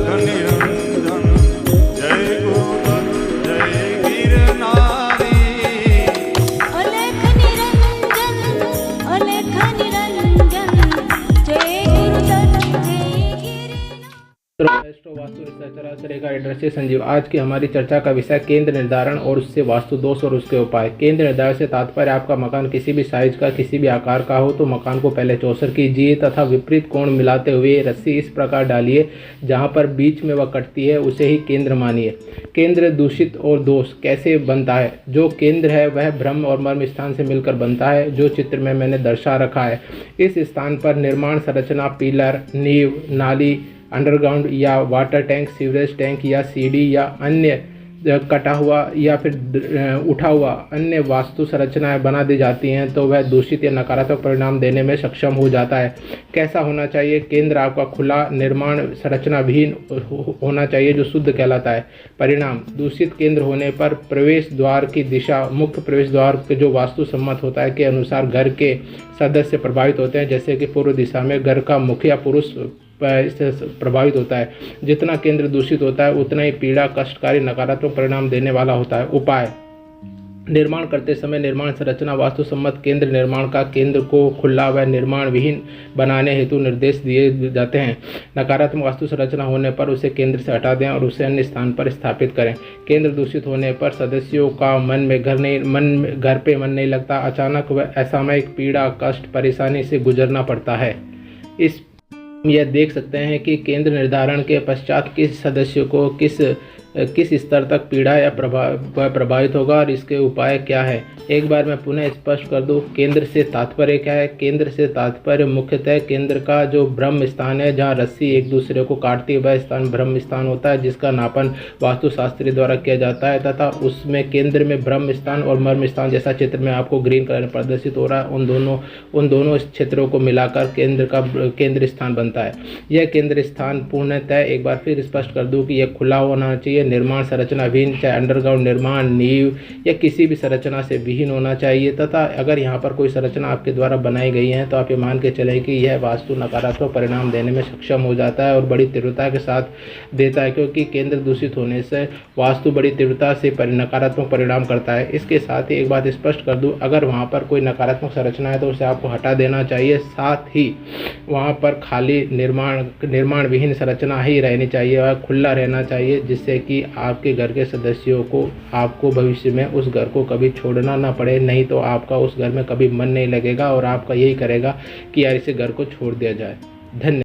निरंजन जय गुरुदत्त जय गिरनारी। अलेख निरंजन जय गुरुदत्त जय गिरनारी। एस्ट्रो वास्तु रिसर्चर आचार्य का एड्रेस है संजीव। आज की हमारी चर्चा का विषय केंद्र निर्धारण और उससे वास्तु दोष और उसके उपाय। केंद्र निर्धारण से तात्पर्य आपका मकान किसी भी साइज का किसी भी आकार का हो तो मकान को पहले चौसर कीजिए तथा विपरीत कोण मिलाते हुए रस्सी इस प्रकार डालिए जहां पर बीच में वह कटती है उसे ही केंद्र मानिए। केंद्र दूषित और दोष कैसे बनता है? जो केंद्र है वह ब्रह्म और मर्म स्थान से मिलकर बनता है, जो चित्र में मैंने दर्शा रखा है। इस स्थान पर निर्माण संरचना पिलर, नींव, नाली, अंडरग्राउंड या वाटर टैंक, सीवरेज टैंक या सीढ़ी या अन्य कटा हुआ या फिर उठा हुआ अन्य वास्तु संरचनाएं बना दी जाती हैं तो वह दूषित या नकारात्मक परिणाम देने में सक्षम हो जाता है। कैसा होना चाहिए? केंद्र आपका खुला निर्माण संरचना विहीन होना चाहिए जो शुद्ध कहलाता है। परिणाम: दूषित केंद्र होने पर प्रवेश द्वार की दिशा मुख्य प्रवेश द्वार के जो वास्तु सम्मत होता है के अनुसार घर के सदस्य प्रभावित होते हैं। जैसे कि पूर्व दिशा में घर का मुखिया पुरुष इससे प्रभावित होता है। जितना केंद्र दूषित होता है उतना ही पीड़ा, कष्टकारी, नकारात्मक परिणाम देने वाला होता है। उपाय: निर्माण करते समय निर्माण संरचना वास्तु सम्मत केंद्र निर्माण का केंद्र को खुला व निर्माण विहीन बनाने हेतु निर्देश दिए जाते हैं। नकारात्मक वास्तु संरचना होने पर उसे केंद्र से हटा दें और उसे अन्य स्थान पर स्थापित करें। केंद्र दूषित होने पर सदस्यों का घर पे मन नहीं लगता। अचानक व असामयिक पीड़ा, कष्ट, परेशानी से गुजरना पड़ता है। यह देख सकते हैं कि केंद्र निर्धारण के पश्चात किस सदस्य को किस स्तर तक पीड़ा या प्रभावित होगा और इसके उपाय क्या है। एक बार मैं पुनः स्पष्ट कर दूं, केंद्र से तात्पर्य क्या है? केंद्र से तात्पर्य मुख्यतः केंद्र का जो ब्रह्म स्थान है जहां रस्सी एक दूसरे को काटती है वह स्थान ब्रह्म स्थान होता है, जिसका नापन वास्तुशास्त्री द्वारा किया जाता है तथा उसमें केंद्र में ब्रह्म स्थान और मर्म स्थान, जैसा चित्र में आपको ग्रीन कलर में प्रदर्शित हो रहा है, उन दोनों क्षेत्रों को मिलाकर केंद्र स्थान बनता है। यह केंद्र स्थान पूर्णतः, एक बार फिर स्पष्ट कर दूं कि यह खुला होना चाहिए, निर्माण संरचना विहीन, चाहे अंडरग्राउंड निर्माण, नींव या किसी भी संरचना से विहीन होना चाहिए तथा अगर यहाँ पर कोई संरचना आपके द्वारा बनाई गई है तो आप ये मान के चलें कि यह वास्तु नकारात्मक परिणाम देने में सक्षम हो जाता है और बड़ी तीव्रता के साथ देता है, क्योंकि केंद्र दूषित होने से वास्तु बड़ी तीव्रता से नकारात्मक परिणाम करता है। इसके साथ ही एक बात स्पष्ट कर दूं, अगर वहाँ पर कोई नकारात्मक संरचना है तो उसे आपको हटा देना चाहिए। साथ ही वहाँ पर खाली निर्माण विहीन संरचना ही रहनी चाहिए और खुला रहना चाहिए, जिससे कि आपके घर के सदस्यों को आपको भविष्य में उस घर को कभी छोड़ना ना पड़े। नहीं तो आपका उस घर में कभी मन नहीं लगेगा और आपका यही करेगा कि यार इसे घर को छोड़ दिया जाए। धन्यवाद।